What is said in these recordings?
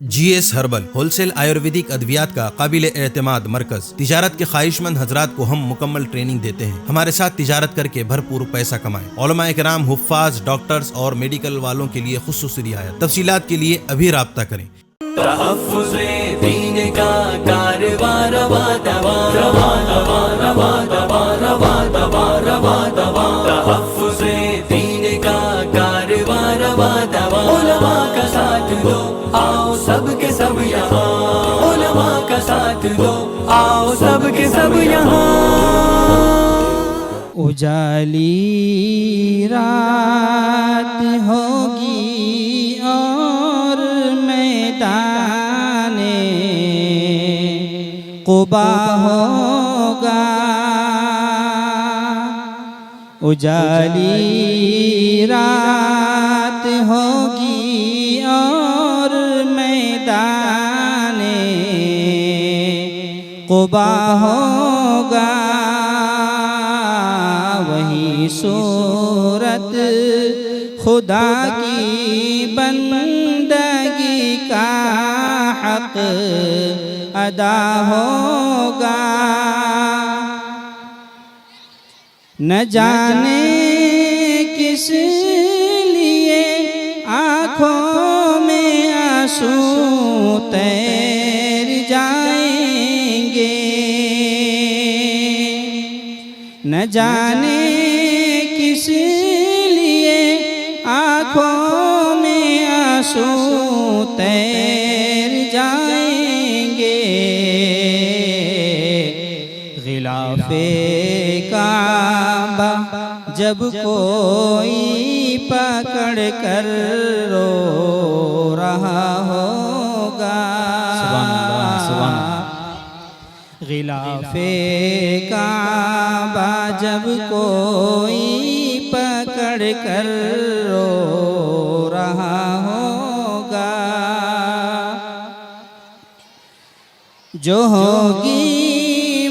GS herbal wholesale Ayurvedic अद्वियात का काबिल एतमाद मरकज। तिजारत के ख्वाहिशमंद हजरात को हम मुकम्मल ट्रेनिंग देते हैं। हमारे साथ तिजारत करके भरपूर पैसा कमाएं। उलमा इकराम, हुफ्फाज, डॉक्टर्स और मेडिकल वालों के लिए खुसूसी रियायत। तफसीलात के लिए अभी राब्ता करें। तहफ़्फ़ुज़े दीन का कारवां रवा दवा रवा दवा रवा दवा रवा दवा रवा दवा। तहफ़्फ़ुज़े दीन का कारवां रवा दवा। उलमा का साथ दो, आओ सब के सब यहाँ। उलमा का साथ दो, आओ सब के सब यहाँ। उजाली रात होगी और मैदाने क़ुबा होगा। उजाली रात होगी और मैदाने क़ुबा होगा। वही सूरत खुदा की बंदगी का हक अदा होगा। न जाने किस लिए आँखों में आंसू तैर जाएंगे। न जाने किस लिए आँखों में आंसू तैर जाएंगे। ग़िलाफ़े काबा जब कोई पकड़ कर रो रहा होगा। ग़िलाफ़े काबा जब कोई पकड़ कर रो रहा होगा। जो होगी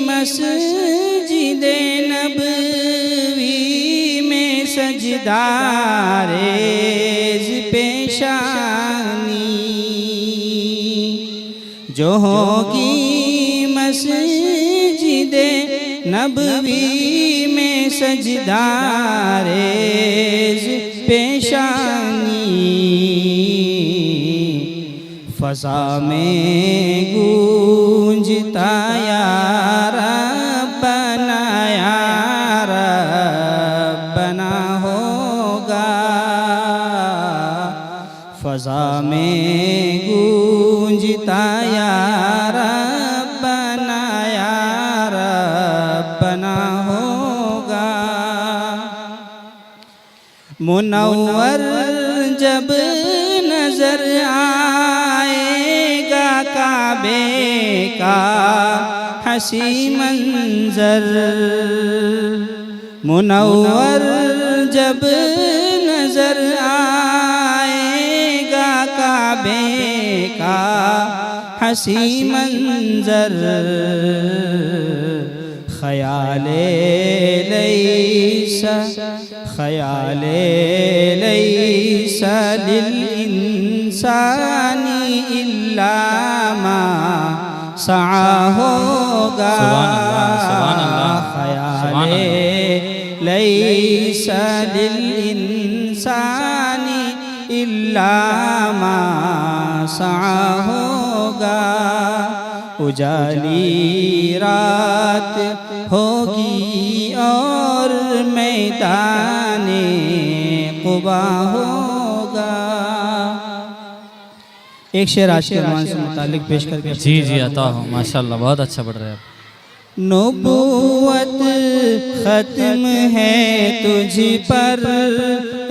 मस्जिदे नबवी में सजदारेज़ पेशानी। जो होगी मस्जिदे नबवी में सजदारेज़ पेशानी। फ़ज़ा में गूंजता या रब्बना होगा। फ़ज़ा में गूंजता या रब्बना होगा। मुनव्वर जब नजर आएगा काबे का हसी मंजर। मुनव्वर जब नजर आएगा काबे का हसी मंजर। ख़याले लैसा लिल इंसानी इल्ला मा सआ होगा। ख़याले लैसा लिल इंसानी इल्ला मा सआ होगा। उजाली रात होगी और मैदाने क़ुबा होगा। एक शेर आज के रमज़ान से मुतालिक पेश करके जी अता हो। माशाअल्लाह बहुत अच्छा पढ़ रहे हैं आप। नबूवत ख़त्म है तुझ पर,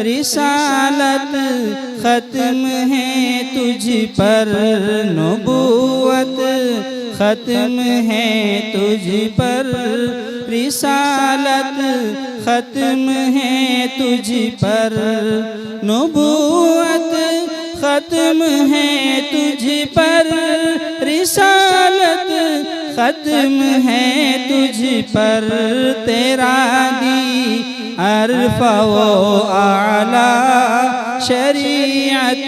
रिसालत ख़त्म है तुझ पर। नबूवत ख़त्म है तुझ पर, रिसालत ख़त्म है तुझ पर। नबूवत ख़त्म है तुझ पर, रिसालत ख़त्म है तुझ पर। तेरा दी अरफ़ा व आला शरीयत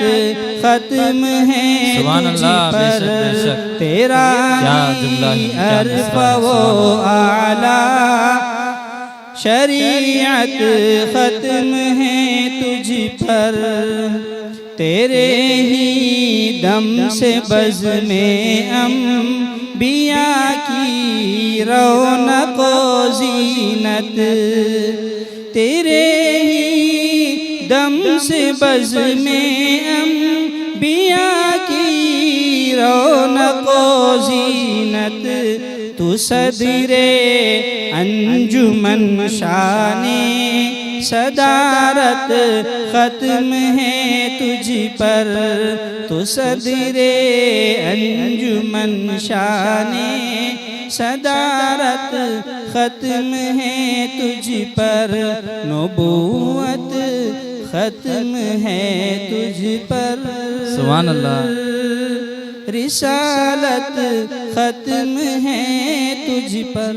खत्म है सुभान तुझ अल्लाह, पर, बेशक, बेशक। तेरा क्या जुमला है, ही क्या अरफ मिसरा है, वो आला। शरीयत खत्म है तुझ पर, तेरे ही दम से बज़ में अंबिया की रौनक व ज़ीनत, तेरे ही दम से बज़ में अंबिया की रौनक व ज़ीनत। तू सदरे अंजुमन शाने सदारत खत्म है तुझ पर, तू सदरे अंजुमन शाने सदारत खत्म है तुझ पर, नबूवत खत्म है तुझ पर, सुभान अल्लाह। रिसालत खत्म है तुझ पर।